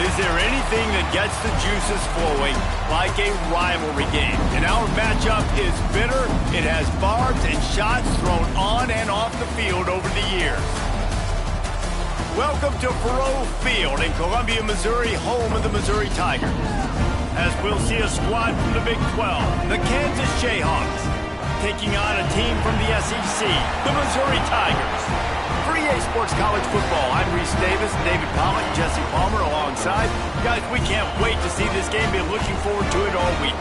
Is there anything that gets the juices flowing like a rivalry game? And our matchup is bitter. It has barbs and shots thrown on and off the field over the years. Welcome to Faurot Field in Columbia, Missouri, home of the Missouri Tigers. As we'll see a squad from the Big 12, the Kansas Jayhawks, taking on a team from the SEC, the Missouri Tigers. For EA Sports College Football, I'm Reese Davis, David Pollack, Jesse Palmer alongside. Guys, we can't wait to see this game. Been looking forward to it all week.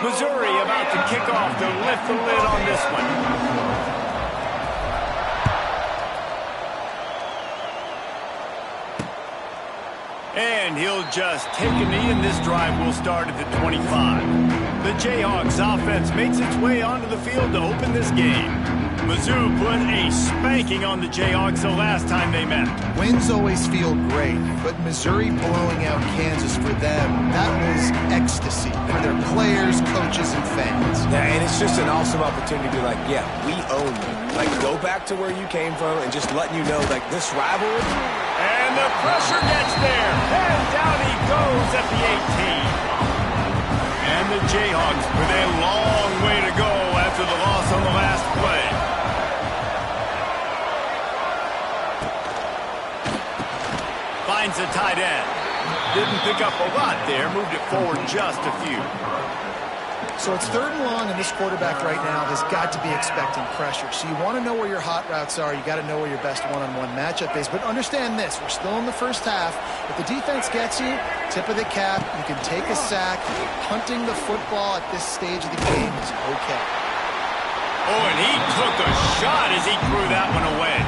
Missouri about to kick off to lift the lid on this one. And he'll just take a knee, and this drive will start at the 25. The Jayhawks offense makes its way onto the field to open this game. Mizzou put a spanking on the Jayhawks the last time they met. Wins always feel great, but Missouri blowing out Kansas for them, that was ecstasy for their players, coaches, and fans. Yeah, and it's just an awesome opportunity to be like, yeah, we own you. Like, go back to where you came from and just letting you know, like, this rivalry. And the pressure gets there. And down he goes at the 18. And the Jayhawks with a long way to go after the loss on the last play. Finds the tight end. Didn't pick up a lot there. Moved it forward just a few. So it's 3rd and long, and this quarterback right now has got to be expecting pressure. So you want to know where your hot routes are. You got to know where your best one-on-one matchup is. But understand this, we're still in the first half. If the defense gets you, tip of the cap, you can take a sack. Punting the football at this stage of the game is okay. Oh, and he took a shot as he threw that one away.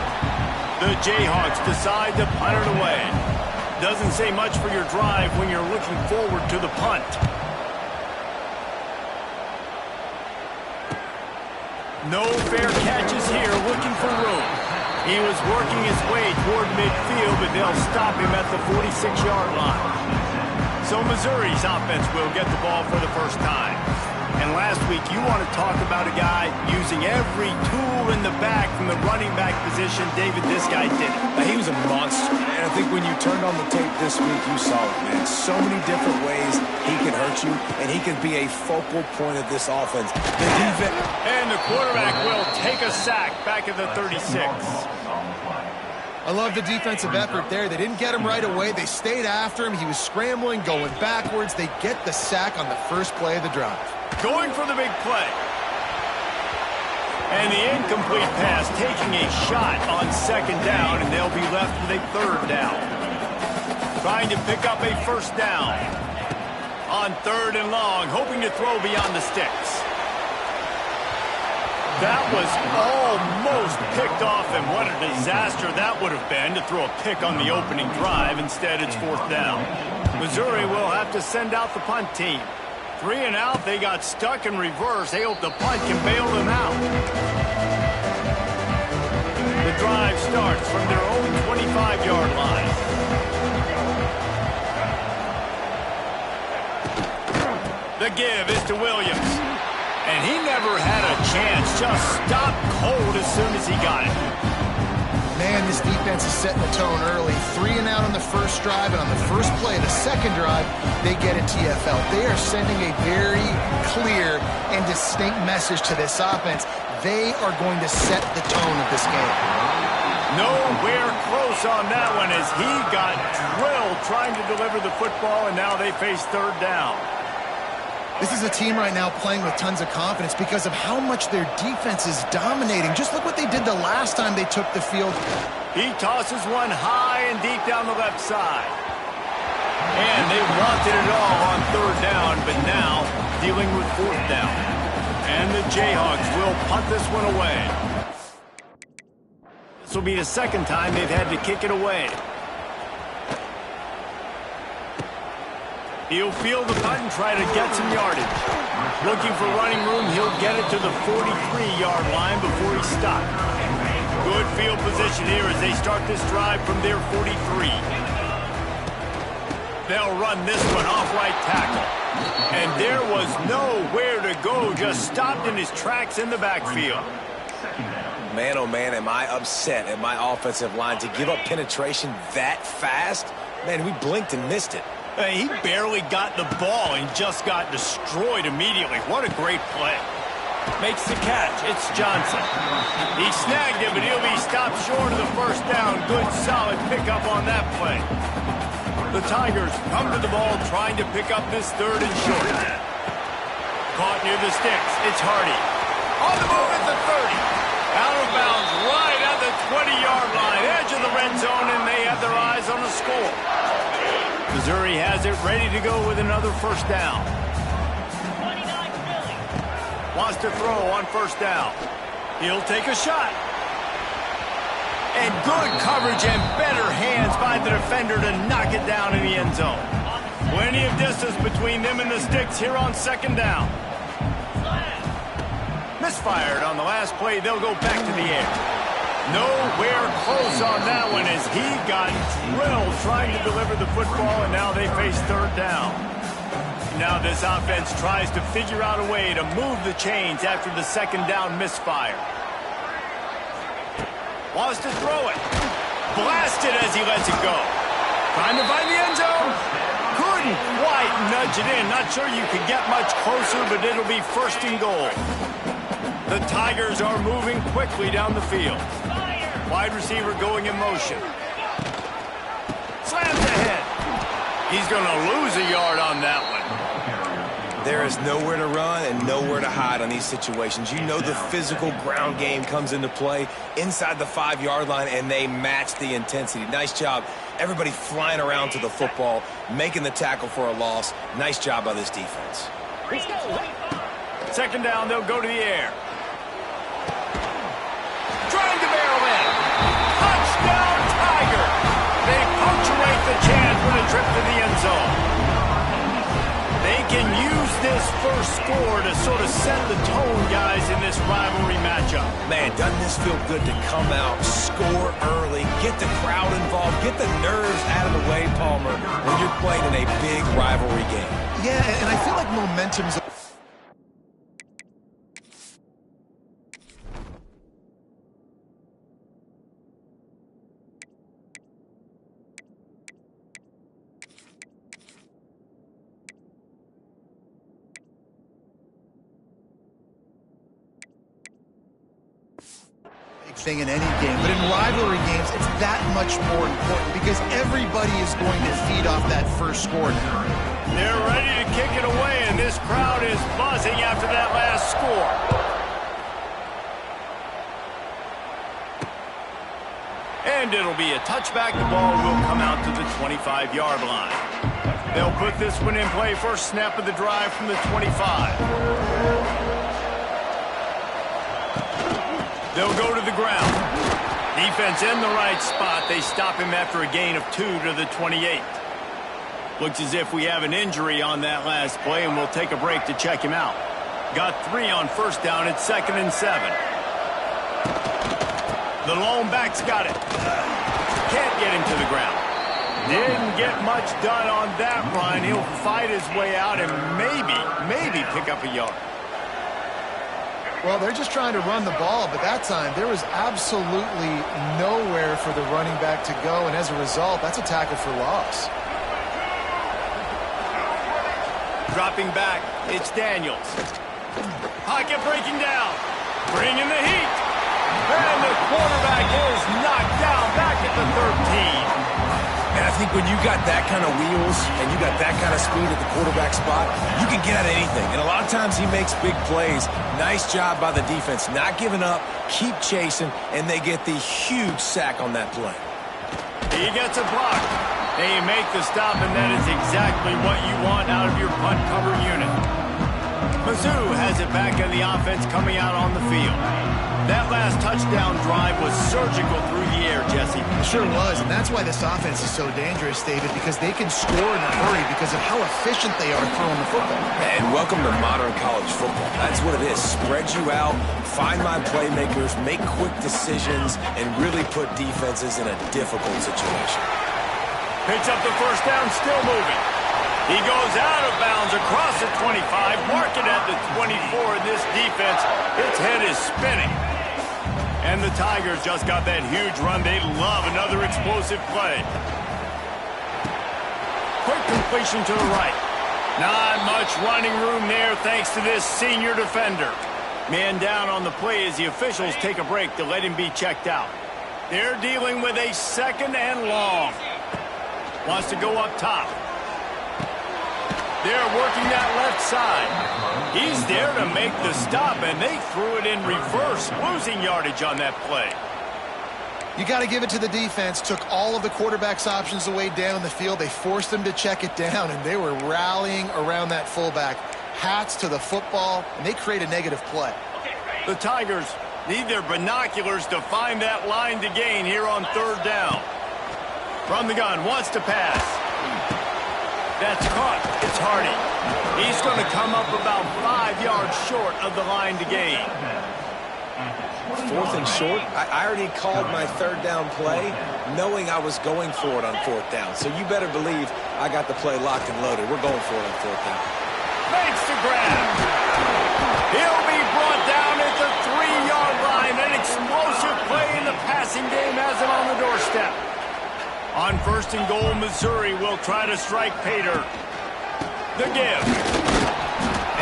The Jayhawks decide to punt it away. Doesn't say much for your drive when you're looking forward to the punt. No fair catches here, looking for room. He was working his way toward midfield, but they'll stop him at the 46-yard line. So Missouri's offense will get the ball for the first time. And last week, you want to talk about a guy using every tool in the back from the running back position. David, this guy did it. He was a monster. And I think when you turned on the tape this week, you saw it, man. So many different ways he can hurt you, and he can be a focal point of this offense. The defense. And the quarterback will take a sack back at the 36. I love the defensive effort there. They didn't get him right away. They stayed after him. He was scrambling, going backwards. They get the sack on the first play of the drive. Going for the big play. And the incomplete pass taking a shot on 2nd down, and they'll be left with a 3rd down. Trying to pick up a 1st down. On 3rd and long, hoping to throw beyond the sticks. That was almost picked off, and what a disaster that would have been to throw a pick on the opening drive. Instead, it's 4th down. Missouri will have to send out the punt team. 3 and out, they got stuck in reverse. They hope the punt can bail them out. The drive starts from their own 25-yard line. The give is to Williams. And he never had a chance. Just stopped cold as soon as he got it. Man, this defense is setting the tone early. 3 and out on the first drive, and on the first play of the second drive, they get a TFL. They are sending a very clear and distinct message to this offense. They are going to set the tone of this game. Nowhere close on that one as he got drilled trying to deliver the football, and now they face third down. This is a team right now playing with tons of confidence because of how much their defense is dominating. Just look what they did the last time they took the field. He tosses one high and deep down the left side. And they wanted it all on third down, but now dealing with fourth down. And the Jayhawks will punt this one away. This will be the second time they've had to kick it away. He'll field the punt and try to get some yardage. Looking for running room, he'll get it to the 43-yard line before he's stopped. Good field position here as they start this drive from their 43. They'll run this one off right tackle. And there was nowhere to go, just stopped in his tracks in the backfield. Man, oh man, am I upset at my offensive line to give up penetration that fast? Man, we blinked and missed it. He barely got the ball and just got destroyed immediately. What a great play. Makes the catch. It's Johnson. He snagged it, but he'll be stopped short of the first down. Good, solid pickup on that play. The Tigers come to the ball trying to pick up this third and short. Caught near the sticks. It's Hardy. On the move at the 30. Out of bounds right at the 20-yard line. Edge of the red zone, and they have their eyes on the score. Missouri has it ready to go with another first down. Wants to throw on first down. He'll take a shot. And good coverage and better hands by the defender to knock it down in the end zone. Plenty of distance between them and the sticks here on second down. Misfired on the last play. They'll go back to the air. Nowhere close on that one as he got drilled trying to deliver the football, and now they face third down. Now this offense tries to figure out a way to move the chains after the second down misfire. Wants to throw it. Blasted as he lets it go. Trying to find the end zone. Couldn't quite nudge it in. Not sure you could get much closer, but it'll be first and goal. The Tigers are moving quickly down the field. Wide receiver going in motion. Slams ahead. He's going to lose a yard on that one. There is nowhere to run and nowhere to hide on these situations. You know the physical ground game comes into play inside the 5-yard line, and they match the intensity. Nice job. Everybody flying around to the football, making the tackle for a loss. Nice job by this defense. Second down, they'll go to the air. Trying to barrel in. Touchdown, Tiger. They punctuate the chance with a trip to the end zone. They can use this first score to sort of set the tone, guys, in this rivalry matchup. Man, doesn't this feel good to come out, score early, get the crowd involved, get the nerves out of the way, Palmer, when you're playing in a big rivalry game? Yeah, and I feel like momentum's... thing in any game, but in rivalry games it's that much more important because everybody is going to feed off that first score now. They're ready to kick it away, and this crowd is buzzing after that last score. And it'll be a touchback. The ball will come out to the 25-yard line. They'll put this one in play. First snap of the drive from the 25. They'll go to the ground. Defense in the right spot. They stop him after a gain of 2 to the 28. Looks as if we have an injury on that last play, and we'll take a break to check him out. Got 3 on first down. It's 2nd and 7. The lone back's got it. Can't get him to the ground. Didn't get much done on that run. He'll fight his way out and maybe pick up a yard. Well, they're just trying to run the ball, but that time there was absolutely nowhere for the running back to go, and as a result, that's a tackle for loss. Dropping back, it's Daniels. Pocket breaking down, bringing the heat. And the quarterback is knocked down back at the 13. And I think when you got that kind of wheels and you got that kind of speed at the quarterback spot, you can get at anything. And a lot of times he makes big plays. Nice job by the defense, not giving up, keep chasing, and they get the huge sack on that play. He gets a block. They make the stop, and that is exactly what you want out of your punt cover unit. Mizzou has it back in the offense coming out on the field. That last touchdown drive was surgical through the air, Jesse. It sure was, and that's why this offense is so dangerous, David, because they can score in a hurry because of how efficient they are throwing the football. And welcome to modern college football. That's what it is. Spread you out, find my playmakers, make quick decisions, and really put defenses in a difficult situation. Picks up the first down, still moving. He goes out of bounds across the 25, mark it at the 24, and this defense, its head is spinning. And the Tigers just got that huge run. They love another explosive play. Quick completion to the right. Not much running room there thanks to this senior defender. Man down on the play as the officials take a break to let him be checked out. They're dealing with a second and long. Wants to go up top. They're working that left side. He's there to make the stop, and they threw it in reverse, losing yardage on that play. You got to give it to the defense. Took all of the quarterback's options away down the field. They forced them to check it down, and they were rallying around that fullback. Hats to the football, and they create a negative play. The Tigers need their binoculars to find that line to gain here on third down. From the gun, wants to pass. That's caught. It's Hardy. He's going to come up about 5 yards short of the line to gain. Fourth and short? I already called my third down play knowing I was going for it on fourth down. So you better believe I got the play locked and loaded. We're going for it on fourth down. Makes the grab. He'll be brought down at the 3-yard line. An explosive play in the passing game has him on the doorstep. On first and goal, Missouri will try to strike Pater. The give.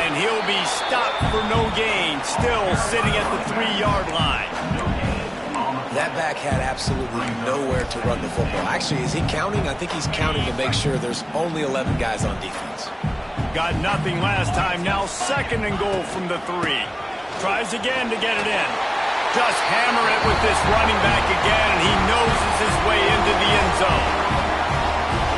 And he'll be stopped for no gain, still sitting at the 3-yard line. That back had absolutely nowhere to run the football. Actually, is he counting? I think he's counting to make sure there's only 11 guys on defense. Got nothing last time. Now second and goal from the 3. Tries again to get it in. Just hammer it with this running back again, and he noses his way into the end zone.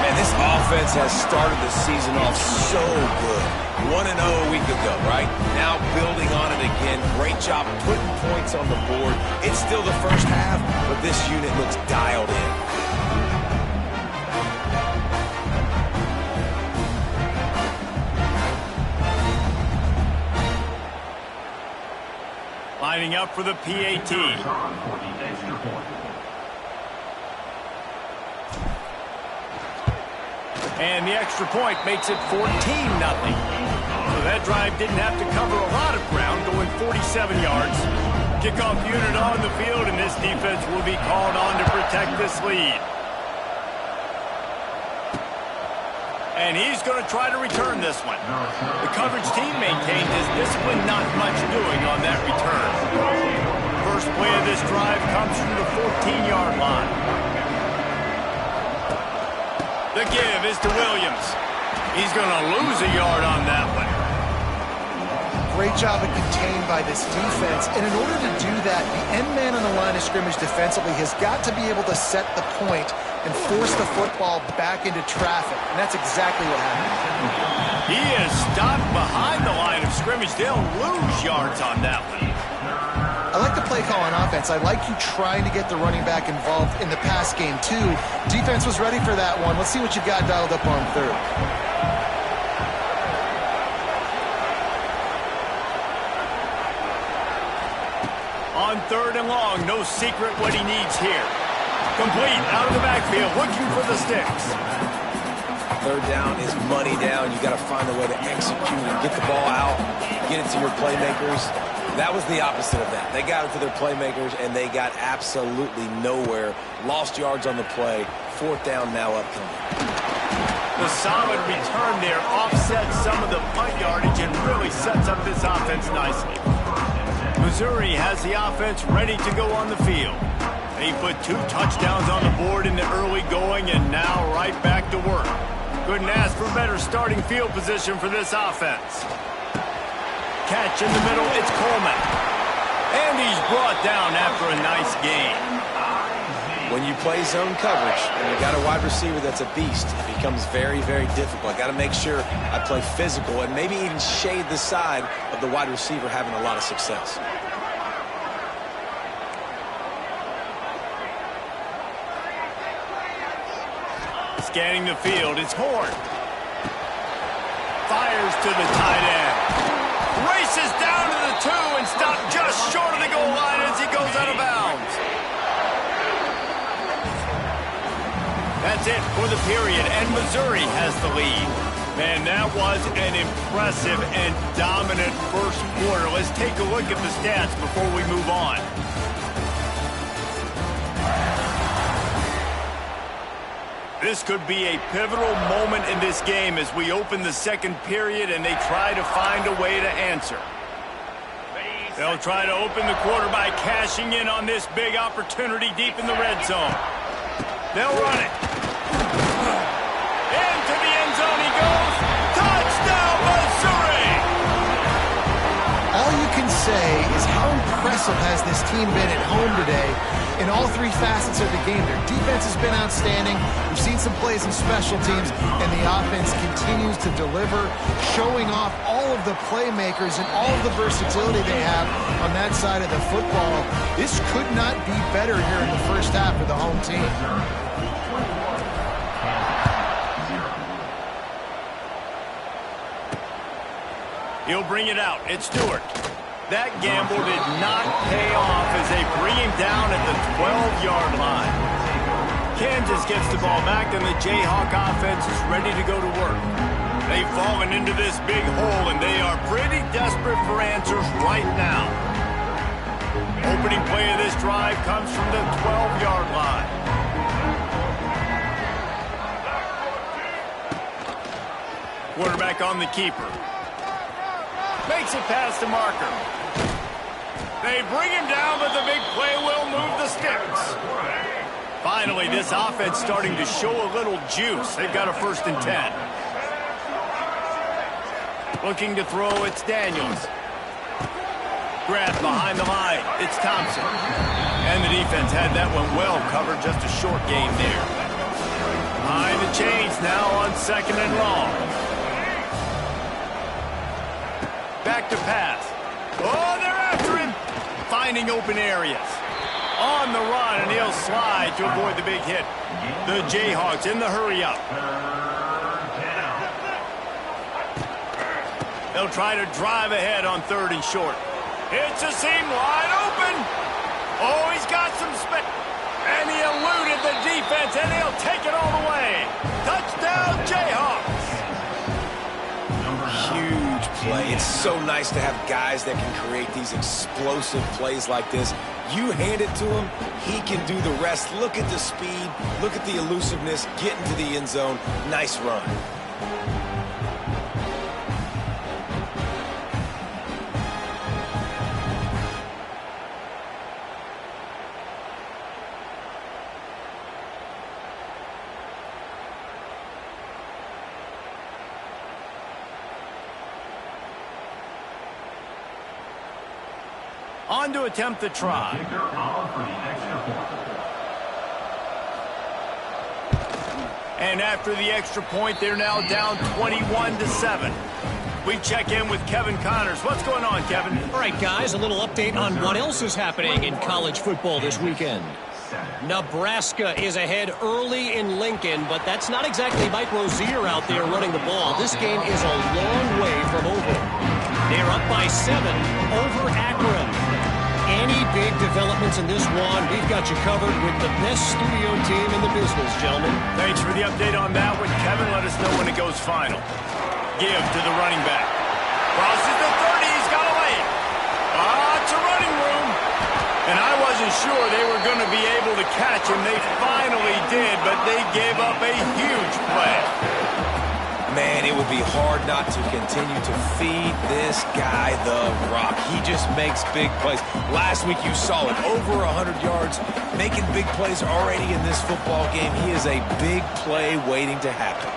Man, this offense has started the season off so good. 1-0 a week ago, right? Now building on it again. Great job putting points on the board. It's still the first half, but this unit looks dialed in. Lining up for the PAT. And the extra point makes it 14-0. So that drive didn't have to cover a lot of ground, going 47 yards. Kickoff unit on the field, and this defense will be called on to protect this lead. And he's going to try to return this one. The coverage team maintained his discipline, not much doing on that return. First play of this drive comes from the 14-yard line. The give is to Williams. He's going to lose a yard on that one. Great job of contained by this defense. And in order to do that, the end man on the line of scrimmage defensively has got to be able to set the point and force the football back into traffic. And that's exactly what happened. He is stopped behind the line of scrimmage. They'll lose yards on that one. I like the play call on offense. I like you trying to get the running back involved in the pass game, too. Defense was ready for that one. Let's see what you got dialed up on third. On third and long, no secret what he needs here. Complete, out of the backfield, looking for the sticks. Third down is money down. You got to find a way to execute and get the ball out, get it to your playmakers. That was the opposite of that. They got it to their playmakers, and they got absolutely nowhere. Lost yards on the play. 4th down now upcoming. The solid return there offsets some of the punt yardage and really sets up this offense nicely. Missouri has the offense ready to go on the field. They put 2 touchdowns on the board in the early going, and now right back to work. Couldn't ask for better starting field position for this offense. Catch in the middle, it's Coleman. And he's brought down after a nice gain. When you play zone coverage and you got a wide receiver that's a beast, it becomes very, very difficult. I got to make sure I play physical and maybe even shade the side of the wide receiver having a lot of success. Scanning the field, it's Horn. Fires to the tight end. Races down to the 2 and stopped just short of the goal line as he goes out of bounds. That's it for the period, and Missouri has the lead. Man, that was an impressive and dominant first quarter. Let's take a look at the stats before we move on. This could be a pivotal moment in this game as we open the second period and they try to find a way to answer. They'll try to open the quarter by cashing in on this big opportunity deep in the red zone. They'll run it. Into the end zone he goes. Touchdown, Missouri! All you can say is how impressive has this team been at home today in all 3 facets of the game. Their defense has been outstanding. We've seen some plays in special teams, and the offense continues to deliver, showing off all of the playmakers and all of the versatility they have on that side of the football. This could not be better here in the first half of the home team. He'll bring it out. It's Stewart. That gamble did not pay off as they bring him down at the 12-yard line. Kansas gets the ball back, and the Jayhawk offense is ready to go to work. They've fallen into this big hole, and they are pretty desperate for answers right now. Opening play of this drive comes from the 12-yard line. Quarterback on the keeper. Makes it past the marker. They bring him down, but the big play will move the sticks. Finally, this offense starting to show a little juice. They've got a 1st and 10. Looking to throw, it's Daniels. Grabbed behind the line, it's Thompson. And the defense had that one well covered, just a short game there. Behind the chains now on 2nd and long. Back to pass. Oh, they're after him. Finding open areas. On the run, and he'll slide to avoid the big hit. The Jayhawks in the hurry-up. They'll try to drive ahead on 3rd and short. It's a seam wide open. Oh, he's got some space. And he eluded the defense, and he'll take it all the way. Touchdown, Jayhawks. Huge play. It's so nice to have guys that can create these explosive plays like this. You hand it to him, he can do the rest. Look at the speed, look at the elusiveness, get into the end zone. Nice run. On to attempt the try. And after the extra point, they're now down 21-7. We check in with Kevin Connors. What's going on, Kevin? All right, guys, a little update on what else is happening in college football this weekend. Nebraska is ahead early in Lincoln, but that's not exactly Mike Rozier out there running the ball. This game is a long way from over. They're up by 7 over Akron. Any big developments in this one, we've got you covered with the best studio team in the business, gentlemen. Thanks for the update on that one, Kevin. Let us know when it goes final. Give to the running back. Crosses the 30. He's got a lane. sure they were going to be able to catch him. They finally did, but they gave up a huge play. Man, it would be hard not to continue to feed this guy the rock. He just makes big plays. Last week you saw it, over 100 yards, making big plays already in this football game. He is a big play waiting to happen.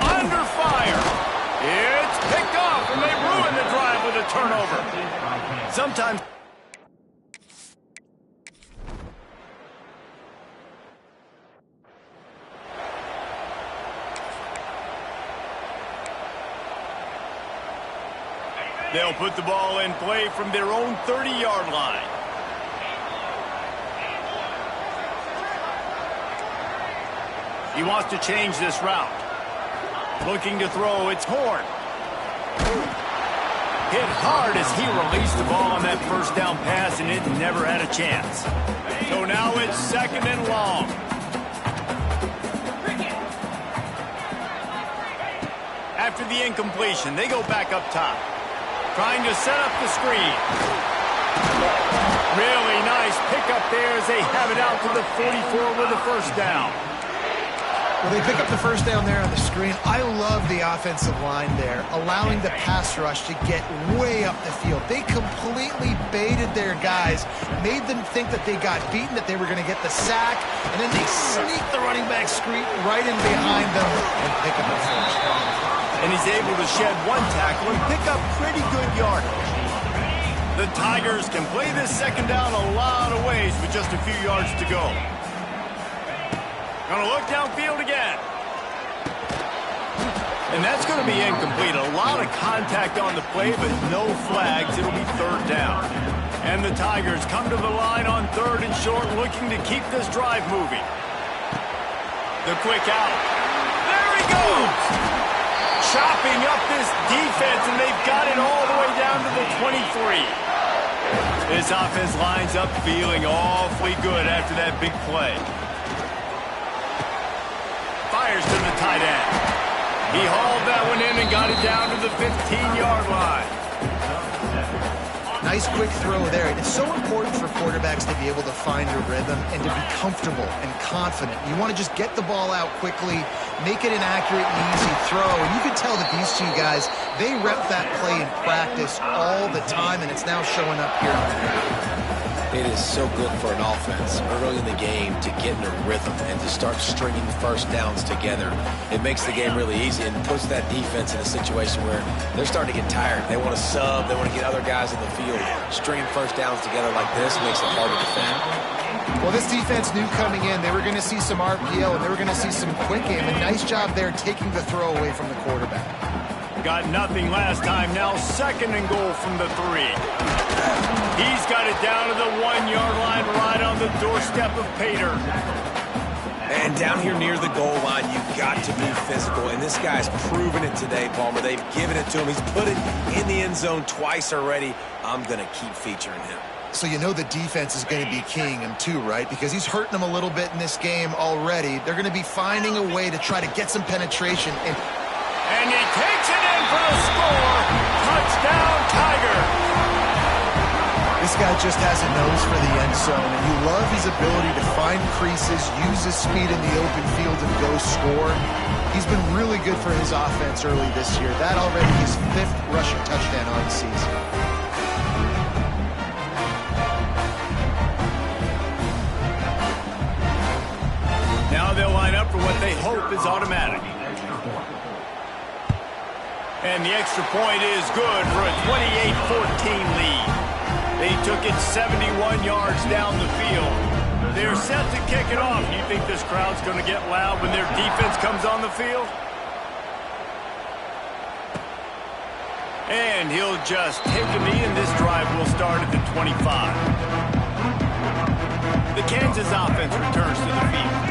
Under fire. It's picked off, and they ruin the drive with a turnover. Sometimes... they'll put the ball in play from their own 30-yard line. He wants to change this route. Looking to throw, it's Horn. Hit hard as he released the ball on that first down pass, and it never had a chance. So now it's 2nd and long. After the incompletion, they go back up top. Trying to set up the screen. Really nice pickup there as they have it out to the 44 with a first down. Well, they pick up the first down there on the screen. I love the offensive line there, allowing the pass rush to get way up the field. They completely baited their guys, made them think that they got beaten, that they were going to get the sack, and then they sneak the running back screen right in behind them and pick up the first down. And he's able to shed one tackle and pick up pretty good yardage. The Tigers can play this second down a lot of ways with just a few yards to go. Gonna look downfield again. And that's going to be incomplete. A lot of contact on the play, but no flags. It'll be 3rd down. And the Tigers come to the line on 3rd and short, looking to keep this drive moving. The quick out. There he goes! Chopping up this defense, and they've got it all the way down to the 23. This offense lines up feeling awfully good after that big play. Fires to the tight end. He hauled that one in and got it down to the 15-yard line. Nice quick throw there. It's so important for quarterbacks to be able to find a rhythm and to be comfortable and confident. You want to just get the ball out quickly, make it an accurate and easy throw. And you can tell that these two guys, they rep that play in practice all the time, and it's now showing up here on the ground. It is so good for an offense early in the game to get in a rhythm and to start stringing first downs together. It makes the game really easy and puts that defense in a situation where they're starting to get tired. They want to sub. They want to get other guys in the field. Stringing first downs together like this makes it hard to defend. Well, this defense knew coming in they were going to see some RPO and they were going to see some quick game. A nice job there taking the throw away from the quarterback. Got nothing last time. Now 2nd and goal from the 3. He's got it down to the 1-yard line right on the doorstep of Pater. And down here near the goal line, you've got to be physical. And this guy's proven it today, Palmer. They've given it to him. He's put it in the end zone twice already. I'm going to keep featuring him. So you know the defense is going to be keying him too, right? Because he's hurting them a little bit in this game already. They're going to be finding a way to try to get some penetration. And he takes it in for the score. Touchdown, Tiger. This guy just has a nose for the end zone, and you love his ability to find creases, use his speed in the open field, and go score. He's been really good for his offense early this year. That already his 5th rushing touchdown on the season. Now they'll line up for what they hope is automatic. And the extra point is good for a 28-14 lead. They took it 71 yards down the field. They're set to kick it off. Do you think this crowd's going to get loud when their defense comes on the field? And he'll just take a knee, and this drive will start at the 25. The Kansas offense returns to the field.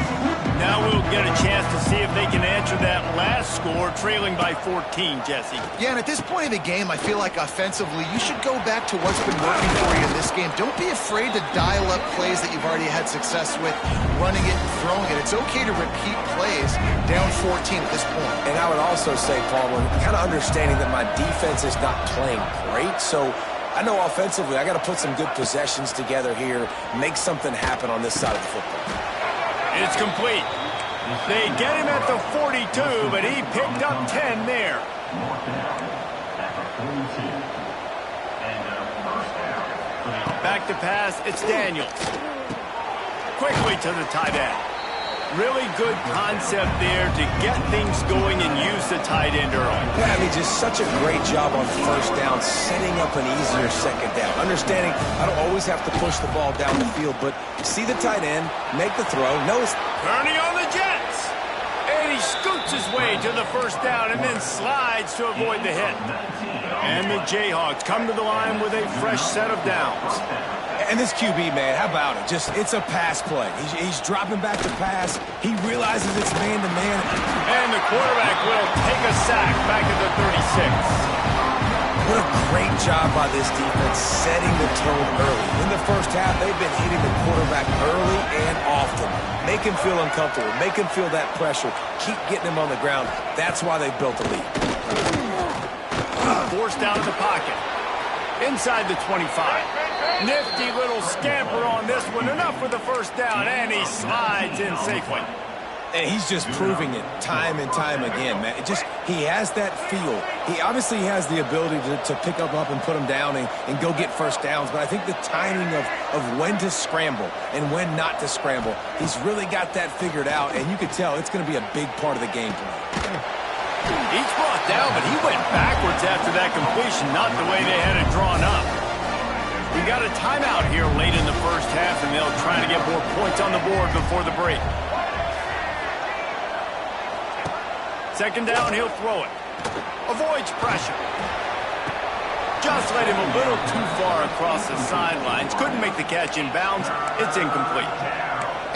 Now we'll get a chance to see if they can answer that last score, trailing by 14, Jesse. Yeah, and at this point of the game, I feel like offensively, you should go back to what's been working for you in this game. Don't be afraid to dial up plays that you've already had success with, running it and throwing it. It's okay to repeat plays down 14 at this point. And I would also say, Palmer, kind of understanding that my defense is not playing great, so I know offensively I got to put some good possessions together here, make something happen on this side of the football. It's complete. They get him at the 42, but he picked up 10 there. Back to pass, it's Daniels. Quickly to the tight end. Really good concept there to get things going and use the tight end early. Yeah, I mean, just such a great job on first down, setting up an easier second down. Understanding I don't always have to push the ball down the field, but see the tight end, make the throw. Turning on the Jets. And he scoots his way to the first down and then slides to avoid the hit. And the Jayhawks come to the line with a fresh set of downs. And this QB, man, how about it? It's a pass play. He's dropping back to pass. He realizes it's man-to-man. And the quarterback will take a sack back at the 36. What a great job by this defense setting the tone early. In the first half, they've been hitting the quarterback early and often. Make him feel uncomfortable. Make him feel that pressure. Keep getting him on the ground. That's why they built the lead. Forced down in the pocket. Inside the 25. Nifty little scamper on this one. Enough for the first down, and he slides in safely. And he's just proving it time and time again, man. He has that feel. He obviously has the ability to pick up and put him down and go get first downs, but I think the timing of when to scramble and when not to scramble, he's really got that figured out, and you can tell it's going to be a big part of the game plan. He's brought down, but he went backwards after that completion, not the way they had it drawn up. We got a timeout here late in the first half, and they'll try to get more points on the board before the break. Second down, he'll throw it. Avoids pressure. Just led him a little too far across the sidelines. Couldn't make the catch in bounds. It's incomplete.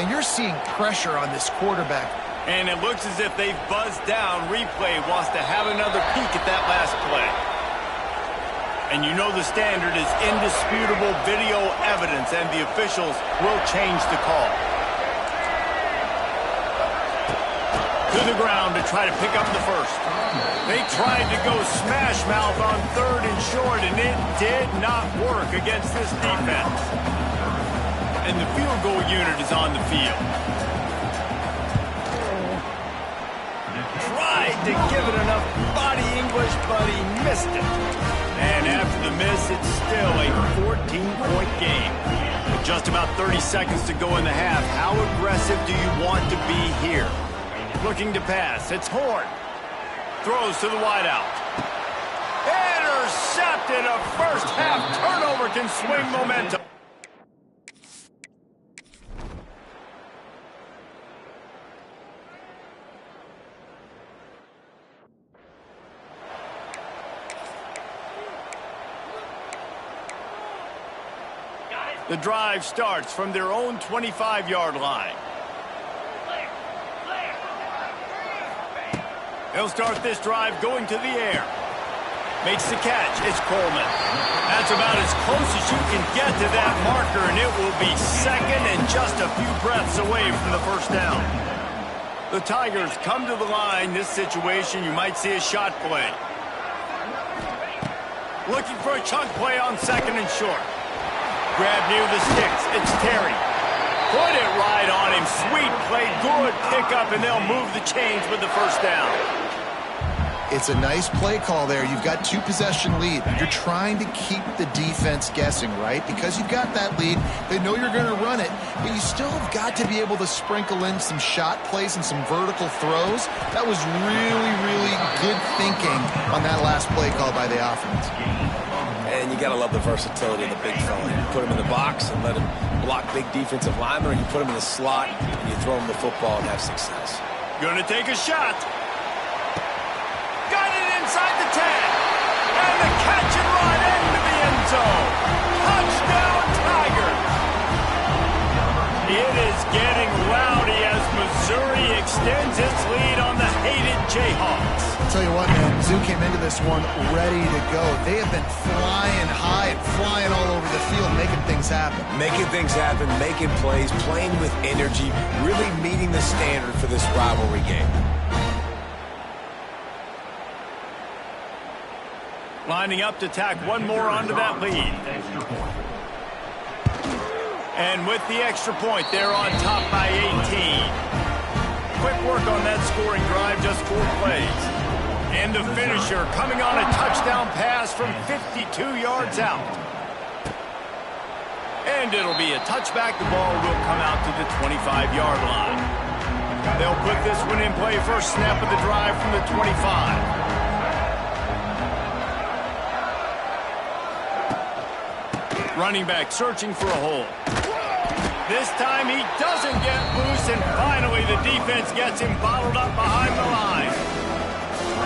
And you're seeing pressure on this quarterback. And it looks as if they've buzzed down. Replay wants to have another peek at that last play. And you know the standard is indisputable video evidence, and the officials will change the call. To the ground to try to pick up the first. They tried to go smash mouth on third and short, and it did not work against this defense. And the field goal unit is on the field. Tried to give it enough body English, but he missed it. And after the miss, it's still a 14-point game. With just about 30 seconds to go in the half, how aggressive do you want to be here? Looking to pass. It's Horn. Throws to the wideout. Intercepted. A first-half turnover can swing momentum. The drive starts from their own 25-yard line. They'll start this drive going to the air. Makes the catch. It's Coleman. That's about as close as you can get to that marker, and it will be second and just a few breaths away from the first down. The Tigers come to the line. This situation, you might see a shot play. Looking for a chunk play on second and short. Grab near the sticks. It's Terry. Put it right on him. Sweet play. Good pickup, and they'll move the chains with the first down. It's a nice play call there. You've got two-possession lead. You're trying to keep the defense guessing, right? Because you've got that lead, they know you're going to run it, but you still have got to be able to sprinkle in some shot plays and some vertical throws. That was really, really good thinking on that last play call by the offense. And you got to love the versatility of the big fella. You put him in the box and let him block big defensive linemen, or you put him in the slot and you throw him the football and have success. Gonna take a shot. Got it inside the 10. And the catch and run into the end zone. Touchdown, Tigers. It is getting rowdy as Missouri extends its lead on the hated Jayhawks. I'll tell you what, man, Mizzou came into this one ready to go. They have been flying high and flying all over the field, making things happen. Making things happen, making plays, playing with energy, really meeting the standard for this rivalry game. Lining up to tack one more onto that lead. And with the extra point, they're on top by 18. Quick work on that scoring drive, just 4 plays. And the finisher coming on a touchdown pass from 52 yards out. And it'll be a touchback. The ball will come out to the 25-yard line. They'll put this one in play first snap of the drive from the 25. Running back searching for a hole. This time he doesn't get loose, and finally the defense gets him bottled up behind the line.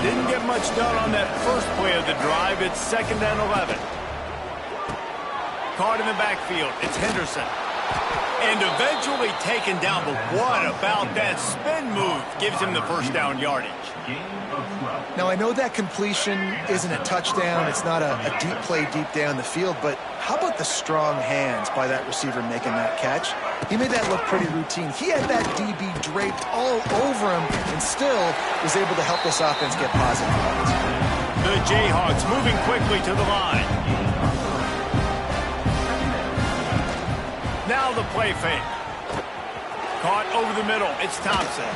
Didn't get much done on that first play of the drive. It's 2nd and 11. Caught in the backfield. It's Henderson. And eventually taken down, but what about that spin move? Gives him the first down yardage. Now, I know that completion isn't a touchdown. It's not a deep play deep down the field, but how about the strong hands by that receiver making that catch? He made that look pretty routine. He had that DB draped all over him and still was able to help this offense get positive yards. The Jayhawks moving quickly to the line. Now the play fake. Caught over the middle. It's Thompson.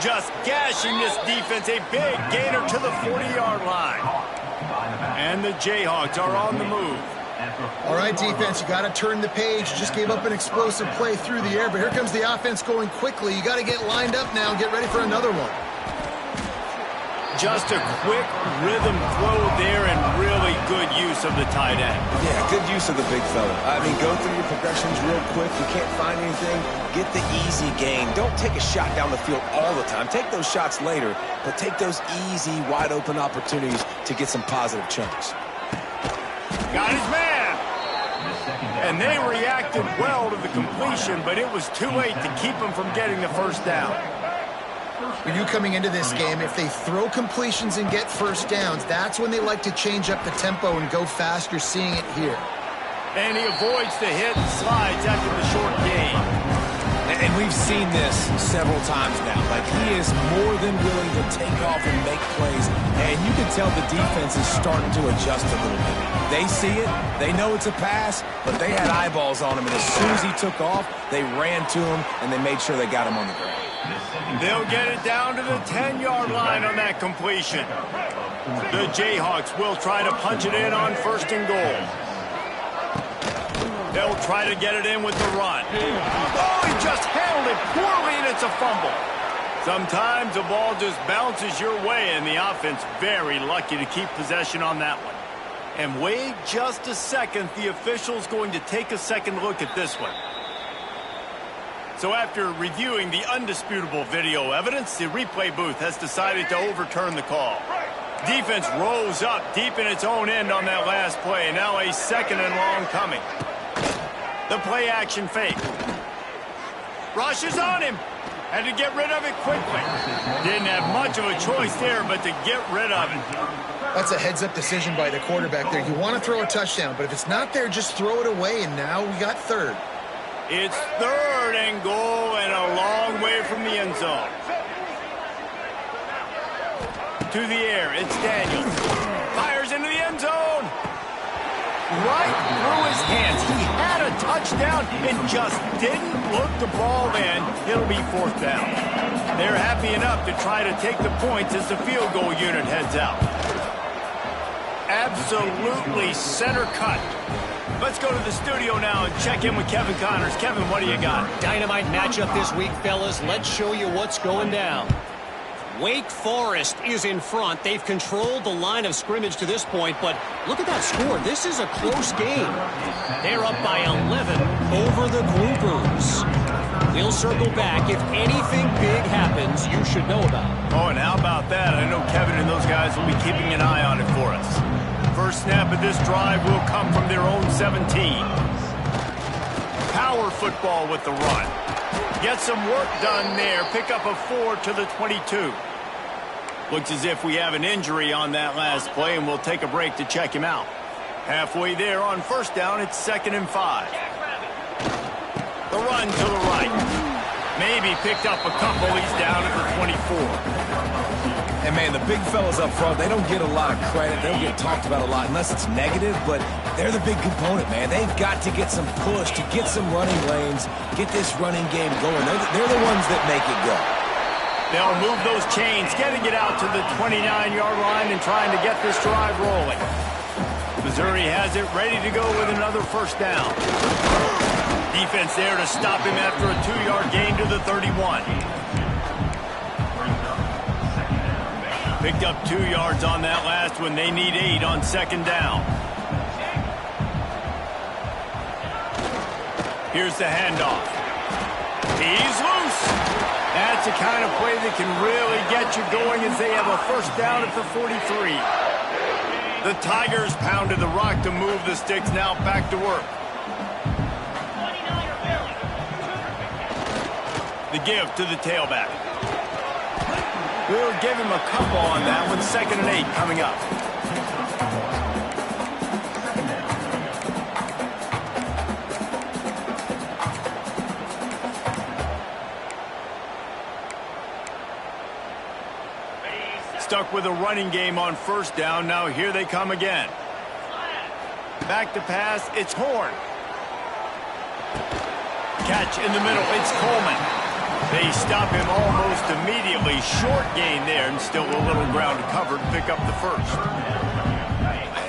Just gashing this defense. A big gainer to the 40-yard line. And the Jayhawks are on the move. All right, defense, you got to turn the page. You just gave up an explosive play through the air, but here comes the offense going quickly. You got to get lined up now and get ready for another one. Just a quick rhythm throw there and really good use of the tight end. Yeah, good use of the big fella. I mean, go through your progressions real quick. You can't find anything. Get the easy gain. Don't take a shot down the field all the time. Take those shots later, but take those easy, wide-open opportunities to get some positive chunks. Got his man. And they reacted well to the completion, but it was too late to keep him from getting the first down. For you coming into this game, if they throw completions and get first downs, that's when they like to change up the tempo and go fast. You're seeing it here. And he avoids the hit and slides after the short gain. And we've seen this several times now. Like, he is more than willing to take off and make plays. And you can tell the defense is starting to adjust a little bit. They see it. They know it's a pass, but they had eyeballs on him. And as soon as he took off, they ran to him, and they made sure they got him on the ground. They'll get it down to the 10-yard line on that completion. The Jayhawks will try to punch it in on 1st and goal. They'll try to get it in with the run. Oh, he just handled it poorly, and it's a fumble. Sometimes the ball just bounces your way, and the offense very lucky to keep possession on that one. And wait just a second. The official's going to take a second look at this one. So after reviewing the undisputable video evidence, the replay booth has decided to overturn the call. Defense rose up deep in its own end on that last play. Now a 2nd and long coming. The play action fake. Rushes on him. Had to get rid of it quickly. Didn't have much of a choice there, but to get rid of it. That's a heads-up decision by the quarterback there. You want to throw a touchdown, but if it's not there, just throw it away, and now we got 3rd. It's 3rd and goal and a long way from the end zone. To the air, it's Daniels. Fires into the end zone. Right through his hands. He had a touchdown and just didn't look the ball in. It'll be 4th down. They're happy enough to try to take the points as the field goal unit heads out. Absolutely center cut. Let's go to the studio now and check in with Kevin Connors. Kevin, what do you got? Dynamite matchup this week, fellas. Let's show you what's going down. Wake Forest is in front. They've controlled the line of scrimmage to this point, but look at that score. This is a close game. They're up by 11 over the Groupers. We'll circle back. If anything big happens, you should know about it. Oh, and how about that? I know Kevin and those guys will be keeping an eye on it for us. First snap of this drive will come from their own 17. Power football with the run. Get some work done there. Pick up a 4 to the 22. Looks as if we have an injury on that last play, and we'll take a break to check him out. Halfway there on 1st down, it's 2nd and 5. The run to the right. Maybe picked up a couple. He's down at the 24. And, man, the big fellas up front, they don't get a lot of credit. They don't get talked about a lot unless it's negative, but they're the big component, man. They've got to get some push, to get some running lanes, get this running game going. They're the ones that make it go. They'll move those chains, getting it out to the 29-yard line and trying to get this drive rolling. Missouri has it ready to go with another first down. Defense there to stop him after a 2-yard gain to the 31. Picked up 2 yards on that last one. They need 8 on second down. Here's the handoff. He's loose. That's the kind of play that can really get you going as they have a first down at the 43. The Tigers pounded the rock to move the sticks. Now back to work. The give to the tailback. We'll give him a couple on that one. 2nd and 8 coming up. Stuck with a running game on first down. Now here they come again. Back to pass. It's Horn. Catch in the middle. It's Coleman. They stop him almost immediately. Short gain there and still a little ground to cover to pick up the first.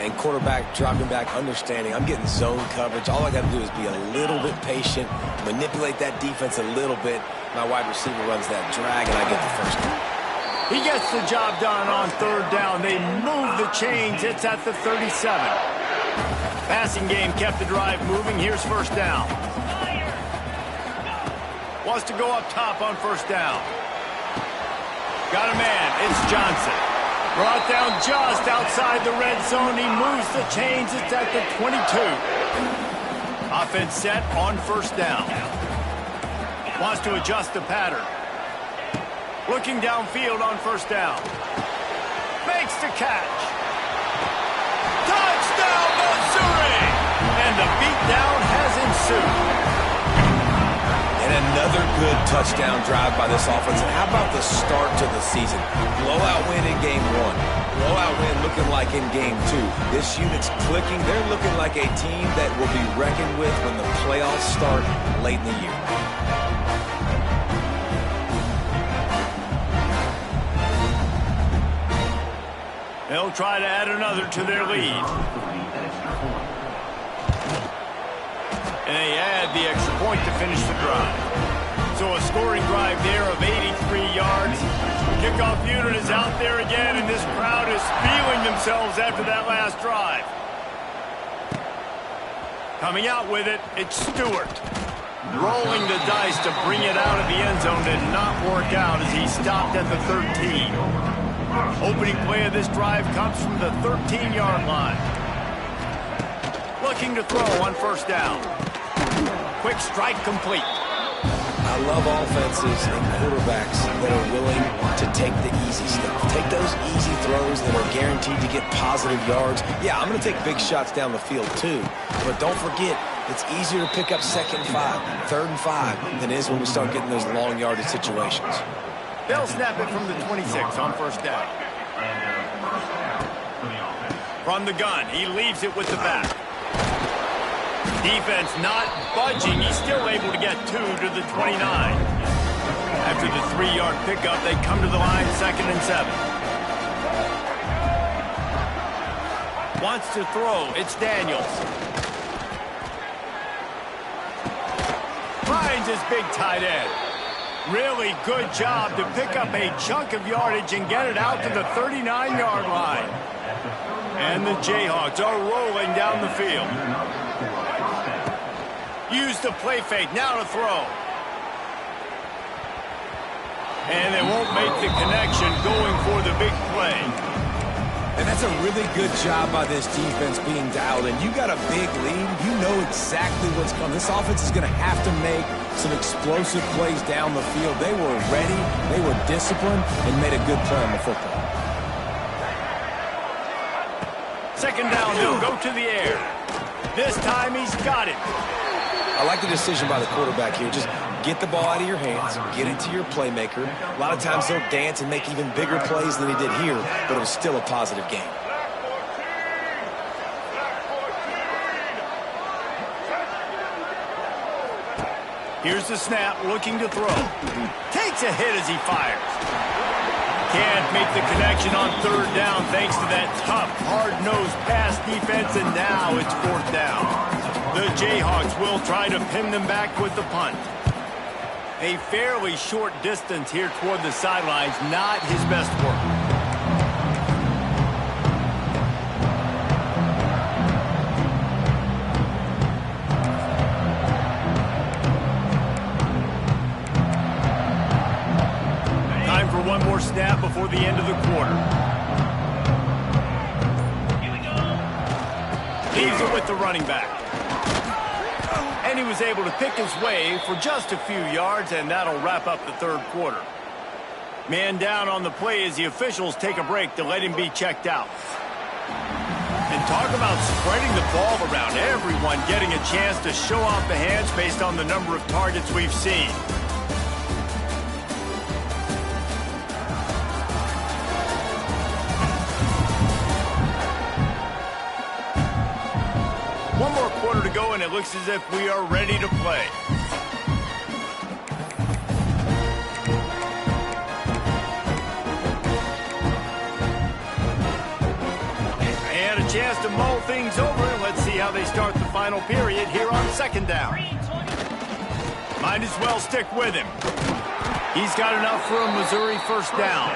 And quarterback dropping back, understanding I'm getting zone coverage. All I got to do is be a little bit patient, manipulate that defense a little bit. My wide receiver runs that drag, and I get the first down. He gets the job done on third down. They move the chains. It's at the 37. Passing game kept the drive moving. Here's first down. Wants to go up top on first down. Got a man. It's Johnson. Brought down just outside the red zone. He moves the chains. It's at the 22. Offense set on first down. Wants to adjust the pattern. Looking downfield on first down. Makes the catch. Touchdown, Missouri! And the beatdown has ensued. And another good touchdown drive by this offense. And how about the start to the season? Blowout win in game 1. Blowout win looking like in game 2. This unit's clicking. They're looking like a team that will be reckoned with when the playoffs start late in the year. They'll try to add another to their lead. And they add the extra point to finish the drive. So a scoring drive there of 83 yards. Kickoff unit is out there again, and this crowd is feeling themselves after that last drive. Coming out with it, it's Stewart. Rolling the dice to bring it out of the end zone did not work out as he stopped at the 13. Opening play of this drive comes from the 13-yard line. Looking to throw on first down. Quick strike complete. I love offenses and quarterbacks that are willing to take the easy stuff. Take those easy throws that are guaranteed to get positive yards. Yeah, I'm going to take big shots down the field too. But don't forget, it's easier to pick up 2nd and 5, 3rd and 5 than it is when we start getting those long yardage situations. They'll snap it from the 26 on first down. From the gun, he leaves it with the back. Defense not budging. He's still able to get 2 to the 29. After the 3-yard pickup, they come to the line 2nd and 7. Wants to throw. It's Daniels. Finds his big tight end. Really good job to pick up a chunk of yardage and get it out to the 39-yard line. And the Jayhawks are rolling down the field. Use the play fake, now to throw. And they won't make the connection going for the big play. And that's a really good job by this defense being dialed in. You got a big lead. You know exactly what's coming. This offense is going to have to make some explosive plays down the field. They were ready, they were disciplined, and made a good play on the football. 2nd down, they'll go to the air. This time he's got it. I like the decision by the quarterback here. Just get the ball out of your hands, get it to your playmaker. A lot of times he'll dance and make even bigger plays than he did here, but it was still a positive game. Here's the snap, looking to throw. Takes a hit as he fires. Can't make the connection on third down thanks to that tough, hard-nosed pass defense, and now it's fourth down. The Jayhawks will try to pin them back with the punt. A fairly short distance here toward the sidelines, not his best work. One more snap before the end of the quarter. Leaves it with the running back. And he was able to pick his way for just a few yards, and that'll wrap up the third quarter. Man down on the play as the officials take a break to let him be checked out. And talk about spreading the ball around. Everyone getting a chance to show off the hands based on the number of targets we've seen. One more quarter to go, and it looks as if we are ready to play. And a chance to mull things over. Let's see how they start the final period here on second down. Might as well stick with him. He's got enough for a Missouri first down.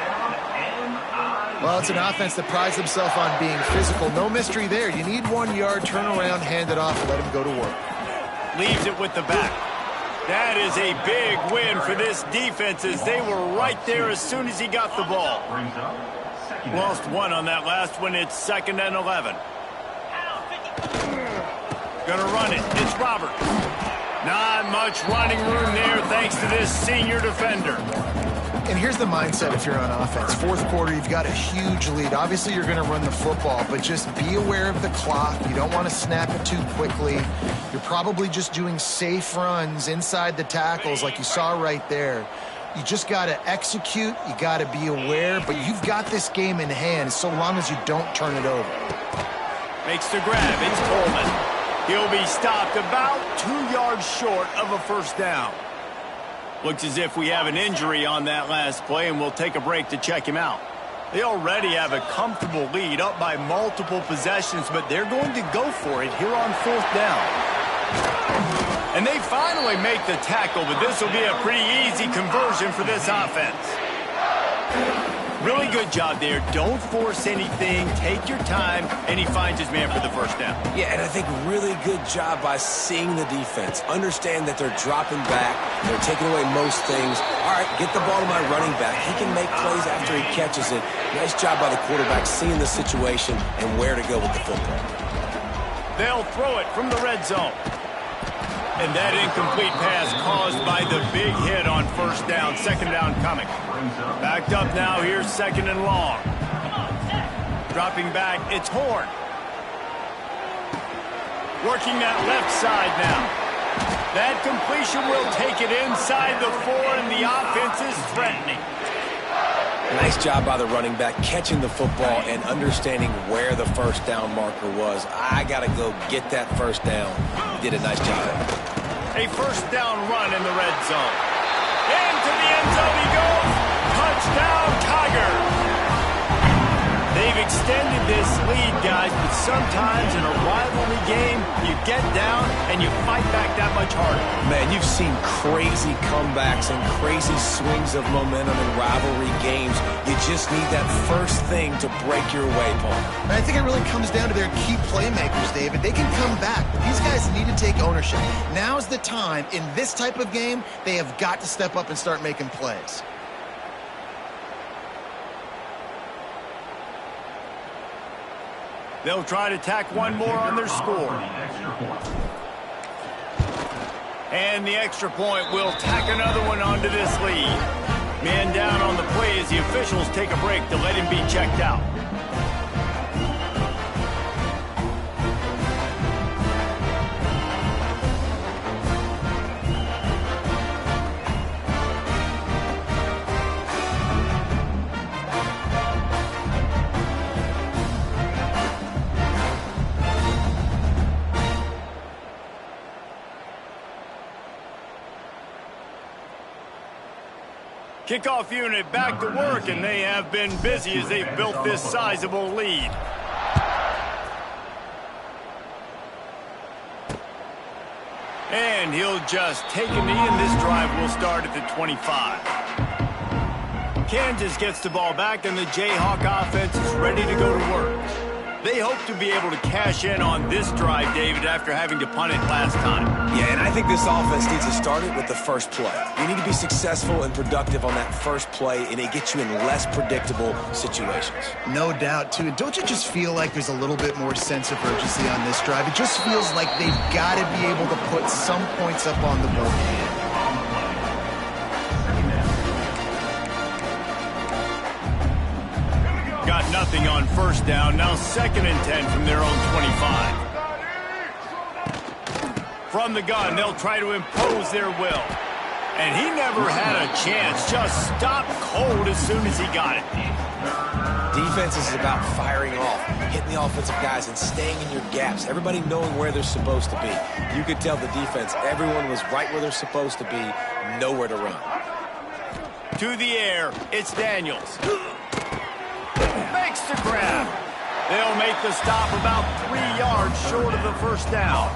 Well, it's an offense that prides themselves on being physical. No mystery there. You need 1 yard, turn around, hand it off, and let him go to work. Leaves it with the back. That is a big win for this defense as they were right there as soon as he got the ball. Lost one on that last one. It's 2nd and 11. Gonna run it. It's Roberts. Not much running room there thanks to this senior defender. And here's the mindset if you're on offense. Fourth quarter, you've got a huge lead. Obviously, you're going to run the football, but just be aware of the clock. You don't want to snap it too quickly. You're probably just doing safe runs inside the tackles like you saw right there. You just got to execute. You got to be aware, but you've got this game in hand so long as you don't turn it over. Makes the grab. It's Coleman. He'll be stopped about 2 yards short of a first down. Looks as if we have an injury on that last play, and we'll take a break to check him out. They already have a comfortable lead, up by multiple possessions, but they're going to go for it here on fourth down. And they finally make the tackle, but this will be a pretty easy conversion for this offense. Really good job there. Don't force anything. Take your time, and he finds his man for the first down. Yeah, and I think really good job by seeing the defense. Understand that they're dropping back. They're taking away most things. All right, get the ball to my running back. He can make plays after he catches it. Nice job by the quarterback seeing the situation and where to go with the football. They'll throw it from the red zone. And that incomplete pass caused by the big hit on first down. Second down coming. Backed up now. Here's 2nd and long. Dropping back. It's Horn. Working that left side now. That completion will take it inside the 4, and the offense is threatening. Nice job by the running back, catching the football and understanding where the first down marker was. I got to go get that first down. He did a nice job. A first down run in the red zone. Into the end zone he goes. Touchdown, Tiger. They've extended this lead, guys, but sometimes in a rivalry game, you get down and you fight back that much harder. Man, you've seen crazy comebacks and crazy swings of momentum in rivalry games. You just need that first thing to break your way, Paul. And I think it really comes down to their key playmakers, David. They can come back, but these guys need to take ownership. Now's the time. In this type of game, they have got to step up and start making plays. They'll try to tack one more on their score. And the extra point will tack another one onto this lead. Man down on the play as the officials take a break to let him be checked out. Kickoff unit back to work, and they have been busy as they've built this sizable lead. And he'll just take a knee, and this drive will start at the 25. Kansas gets the ball back, and the Jayhawk offense is ready to go to work. They hope to be able to cash in on this drive, David, after having to punt it last time. Yeah, and I think this offense needs to start it with the first play. You need to be successful and productive on that first play, and it gets you in less predictable situations. No doubt, too. Don't you just feel like there's a little bit more sense of urgency on this drive? It just feels like they've got to be able to put some points up on the board. Got nothing on first down. Now 2nd and 10 from their own 25. From the gun, they'll try to impose their will. And he never had a chance. Just stopped cold as soon as he got it. Defense is about firing off, hitting the offensive guys, and staying in your gaps. Everybody knowing where they're supposed to be. You could tell the defense, everyone was right where they're supposed to be, nowhere to run. To the air, it's Daniels. Makes the grab. They'll make the stop about 3 yards short of the first down.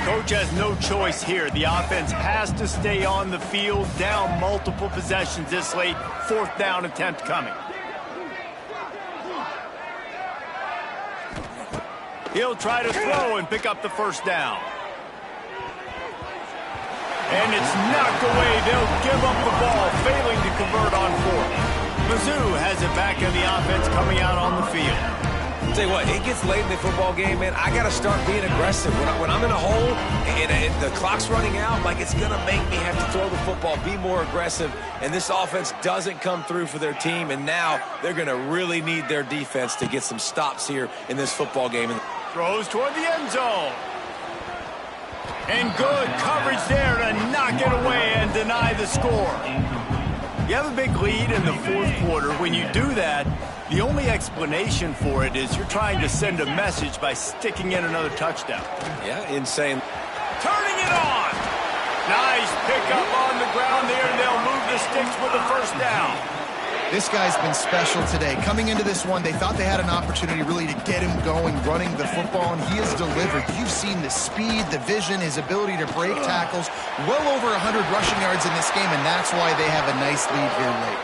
Coach has no choice here. The offense has to stay on the field, down multiple possessions this late. 4th down attempt coming. He'll try to throw and pick up the first down. And it's knocked away. They'll give up the ball, failing to convert on 4th. Mizzou has it back in the offense coming out on the field. Tell you what, it gets late in the football game, man. I got to start being aggressive. When I'm in a hole and the clock's running out, like it's going to make me have to throw the football, be more aggressive. And this offense doesn't come through for their team, and now they're going to really need their defense to get some stops here in this football game. Throws toward the end zone. And good coverage there to knock it away and deny the score. You have a big lead in the 4th quarter. When you do that, the only explanation for it is you're trying to send a message by sticking in another touchdown. Yeah, insane. Turning it on. Nice pickup on the ground there, and they'll move the sticks with the first down. This guy's been special today. Coming into this one, they thought they had an opportunity really to get him going, running the football, and he has delivered. You've seen the speed, the vision, his ability to break tackles. Well over 100 rushing yards in this game, and that's why they have a nice lead here late.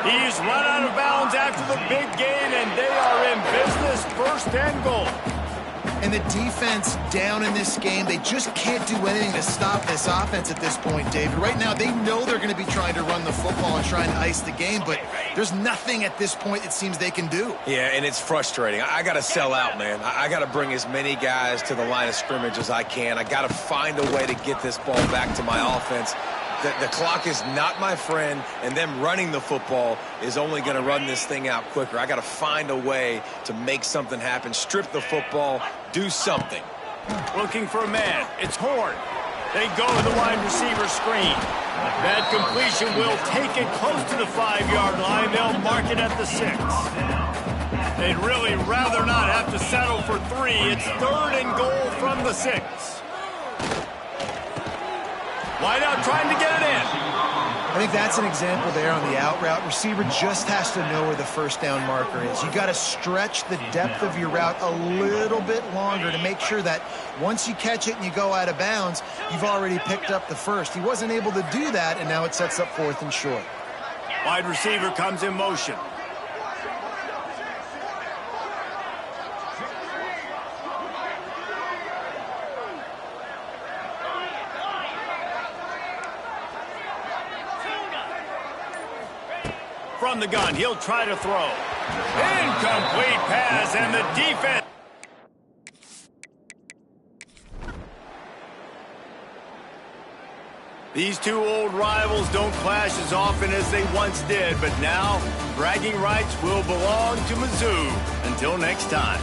He's run out of bounds after the big gain, and they are in business. 1st and goal. And the defense down in this game, they just can't do anything to stop this offense at this point, David. Right now, they know they're going to be trying to run the football and trying to ice the game, but there's nothing at this point it seems they can do. Yeah, and it's frustrating. I got to sell out, man. I got to bring as many guys to the line of scrimmage as I can. I got to find a way to get this ball back to my offense. The clock is not my friend, and them running the football is only going to run this thing out quicker. I got to find a way to make something happen, strip the football, do something. Looking for a man. It's Horn. They go to the wide receiver screen. That completion will take it close to the 5-yard line. They'll mark it at the 6. They'd really rather not have to settle for 3. It's 3rd and goal from the 6. Wide out trying to get it in. I think that's an example there on the out route. Receiver just has to know where the first down marker is. You got to stretch the depth of your route a little bit longer to make sure that once you catch it and you go out of bounds, you've already picked up the first. He wasn't able to do that, and now it sets up 4th and short. Wide receiver comes in motion. From the gun, he'll try to throw. Incomplete pass, and the defense. These two old rivals don't clash as often as they once did, but now bragging rights will belong to Mizzou. Until next time.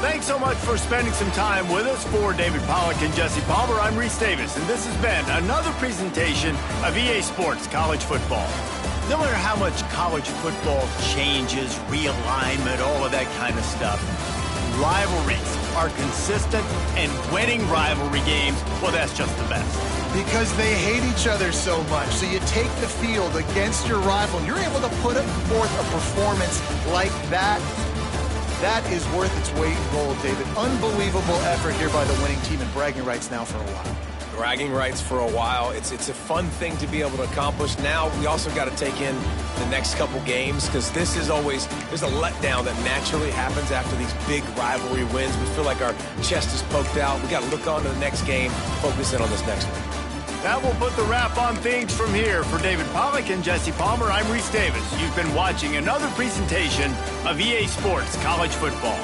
Thanks so much for spending some time with us. For David Pollack and Jesse Palmer, I'm Reese Davis, and this has been another presentation of EA Sports College Football. No matter how much college football changes, realignment, all of that kind of stuff, rivalries are consistent, and winning rivalry games, well, that's just the best. Because they hate each other so much. So you take the field against your rival, and you're able to put forth a performance like that. That is worth its weight in gold, David. Unbelievable effort here by the winning team, and bragging rights now for a while. Bragging rights for a while. It's a fun thing to be able to accomplish. Now we also got to take in the next couple games, because this is always, there's a letdown that naturally happens after these big rivalry wins. We feel like our chest is poked out. We got to look on to the next game, focus in on this next one. That will put the wrap on things from here. For David Pollack and Jesse Palmer, I'm Reese Davis. You've been watching another presentation of EA Sports College Football.